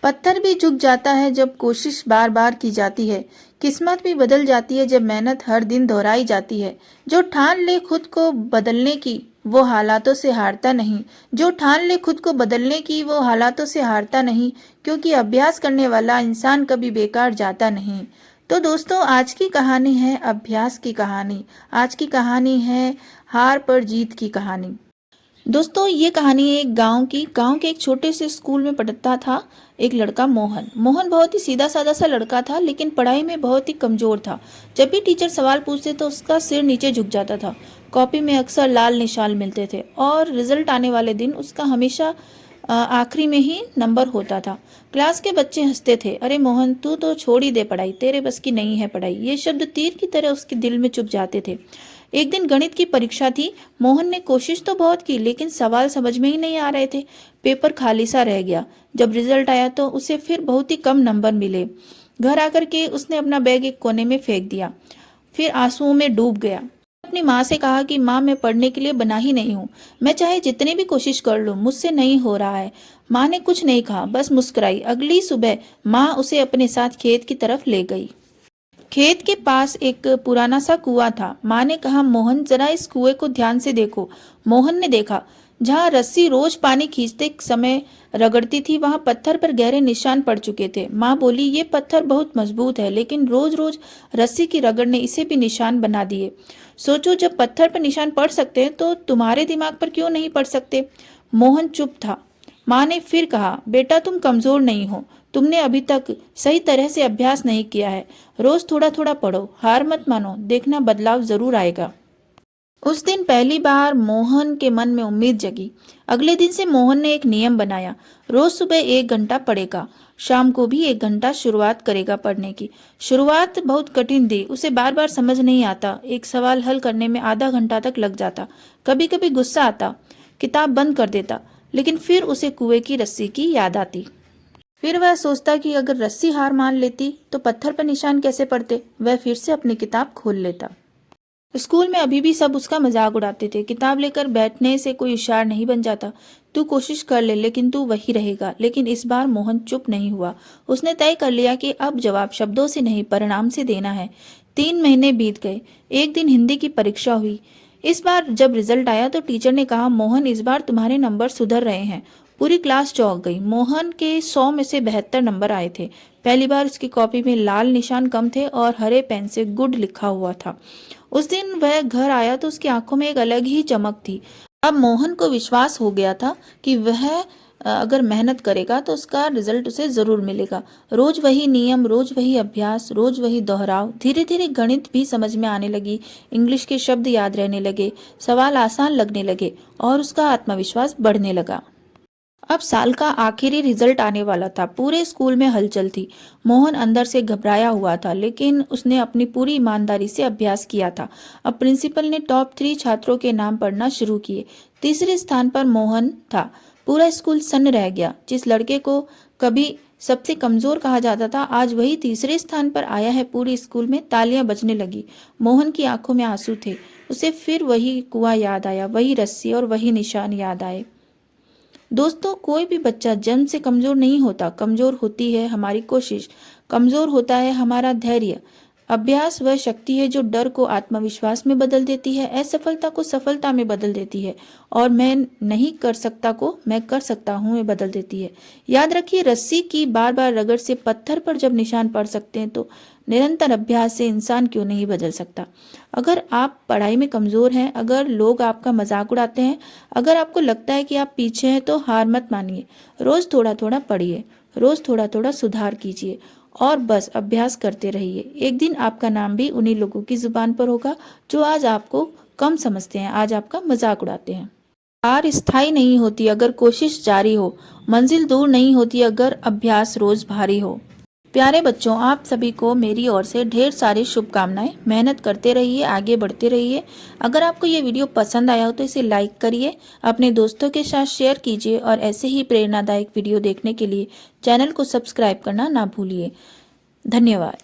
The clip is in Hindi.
पत्थर भी झुक जाता है जब कोशिश बार बार की जाती है। किस्मत भी बदल जाती है जब मेहनत हर दिन दोहराई जाती है। जो ठान ले खुद को बदलने की वो हालातों से हारता नहीं। जो ठान ले खुद को बदलने की वो हालातों से हारता नहीं, क्योंकि अभ्यास करने वाला इंसान कभी बेकार जाता नहीं। तो दोस्तों, आज की कहानी है अभ्यास की कहानी। आज की कहानी है हार पर जीत की कहानी। दोस्तों, ये कहानी है एक गांव के एक छोटे से स्कूल में पढ़ता था एक लड़का मोहन। मोहन बहुत ही सीधा साधा सा लड़का था, लेकिन पढ़ाई में बहुत ही कमजोर था। जब भी टीचर सवाल पूछते तो उसका सिर नीचे झुक जाता था। कॉपी में अक्सर लाल निशान मिलते थे और रिजल्ट आने वाले दिन उसका हमेशा आखिरी में ही नंबर होता था। क्लास के बच्चे हंसते थे, अरे मोहन, तू तो छोड़ ही दे पढ़ाई, तेरे बस की नहीं है पढ़ाई। ये शब्द तीर की तरह उसके दिल में चुभ जाते थे। एक दिन गणित की परीक्षा थी। मोहन ने कोशिश तो बहुत की, लेकिन सवाल समझ में ही नहीं आ रहे थे। पेपर खाली सा रह गया। जब रिजल्ट आया तो उसे फिर बहुत ही कम नंबर मिले। घर आकर के उसने अपना बैग एक कोने में फेंक दिया, फिर आंसुओं में डूब गया। अपनी माँ से कहा कि माँ, मैं पढ़ने के लिए बना ही नहीं हूँ। मैं चाहे जितनी भी कोशिश कर लूँ, मुझसे नहीं हो रहा है। माँ ने कुछ नहीं कहा, बस मुस्कुराई। अगली सुबह माँ उसे अपने साथ खेत की तरफ ले गई। खेत के पास एक पुराना सा कुआं था। माँ ने कहा, मोहन, जरा इस कुएं को ध्यान से देखो। मोहन ने देखा। जहाँ रस्सी रोज पानी खींचते समय रगड़ती थी, वहां पत्थर पर गहरे निशान पड़ चुके थे। माँ बोली, ये पत्थर बहुत मजबूत है, लेकिन रोज रोज रस्सी की रगड़ ने इसे भी निशान बना दिए। सोचो, जब पत्थर पर निशान पड़ सकते हैं तो तुम्हारे दिमाग पर क्यों नहीं पड़ सकते? मोहन चुप था। माँ ने फिर कहा, बेटा, तुम कमजोर नहीं हो। तुमने अभी तक सही तरह से अभ्यास नहीं किया है। रोज थोड़ा थोड़ा पढ़ो, हार मत मानो, देखना बदलाव जरूर आएगा। उस दिन पहली बार मोहन के मन में उम्मीद जगी। अगले दिन से मोहन ने एक नियम बनाया, रोज सुबह 1 घंटा पढ़ेगा, शाम को भी 1 घंटा शुरुआत करेगा पढ़ने की। शुरुआत बहुत कठिन थी, उसे बार बार समझ नहीं आता। एक सवाल हल करने में आधा घंटा तक लग जाता। कभी कभी गुस्सा आता, किताब बंद कर देता, लेकिन फिर उसे कुएं की रस्सी की याद आती। फिर वह सोचता कि अगर रस्सी हार मान लेती तो पत्थर पर निशान कैसे पड़ते। वह फिर से अपनी किताब खोल लेता। स्कूल में अभी भी सब उसका मजाक उड़ाते थे। किताब लेकर बैठने से कोई होशियार नहीं बन जाता। तू कोशिश कर ले, लेकिन तू वही रहेगा। लेकिन इस बार मोहन चुप नहीं हुआ। उसने तय कर लिया कि अब जवाब शब्दों से नहीं, परिणाम से देना है। 3 महीने बीत गए। एक दिन हिंदी की परीक्षा हुई। इस बार जब रिजल्ट आया तो टीचर ने कहा, मोहन, इस बार तुम्हारे नंबर सुधर रहे हैं। पूरी क्लास चौंक गई। मोहन के 100 में से 72 नंबर आए थे। पहली बार उसकी कॉपी में लाल निशान कम थे और हरे पेन से गुड लिखा हुआ था। उस दिन वह घर आया तो उसकी आंखों में एक अलग ही चमक थी। अब मोहन को विश्वास हो गया था कि वह अगर मेहनत करेगा तो उसका रिजल्ट उसे जरूर मिलेगा। रोज वही नियम, रोज वही अभ्यास, रोज वही दोहराव। धीरे धीरे गणित भी समझ में आने लगी, इंग्लिश के शब्द याद रहने लगे, सवाल आसान लगने लगे और उसका आत्मविश्वास बढ़ने लगा। अब साल का आखिरी रिजल्ट आने वाला था। पूरे स्कूल में हलचल थी। मोहन अंदर से घबराया हुआ था, लेकिन उसने अपनी पूरी ईमानदारी से अभ्यास किया था। अब प्रिंसिपल ने टॉप 3 छात्रों के नाम पढ़ना शुरू किए। तीसरे स्थान पर मोहन था। पूरा स्कूल सन्न रह गया। जिस लड़के को कभी सबसे कमजोर कहा जाता था, आज वही तीसरे स्थान पर आया है। पूरे स्कूल में तालियां बजने लगी। मोहन की आंखों में आंसू थे। उसे फिर वही कुआं याद आया, वही रस्सी और वही निशान याद आए। दोस्तों, कोई भी बच्चा जन्म से कमजोर नहीं होता। कमजोर होती है हमारी कोशिश, कमजोर होता है हमारा धैर्य। अभ्यास वह शक्ति है जो डर को आत्मविश्वास में बदल देती है, असफलता को सफलता में बदल देती है और मैं नहीं कर सकता को मैं कर सकता हूँ में बदल देती है। याद रखिए, रस्सी की बार बार रगड़ से पत्थर पर जब निशान पड़ सकते हैं तो निरंतर अभ्यास से इंसान क्यों नहीं बदल सकता। अगर आप पढ़ाई में कमजोर हैं, अगर लोग आपका मजाक उड़ाते हैं, अगर आपको लगता है कि आप पीछे हैं, तो हार मत मानिए। रोज थोड़ा थोड़ा पढ़िए, रोज थोड़ा थोड़ा सुधार कीजिए और बस अभ्यास करते रहिए। एक दिन आपका नाम भी उन्हीं लोगों की जुबान पर होगा जो आज आपको कम समझते हैं, आज आपका मजाक उड़ाते हैं। हार स्थायी नहीं होती अगर कोशिश जारी हो। मंजिल दूर नहीं होती अगर अभ्यास रोज भारी हो। प्यारे बच्चों, आप सभी को मेरी ओर से ढेर सारी शुभकामनाएं। मेहनत करते रहिए, आगे बढ़ते रहिए। अगर आपको ये वीडियो पसंद आया हो तो इसे लाइक करिए, अपने दोस्तों के साथ शेयर कीजिए और ऐसे ही प्रेरणादायक वीडियो देखने के लिए चैनल को सब्सक्राइब करना ना भूलिए। धन्यवाद।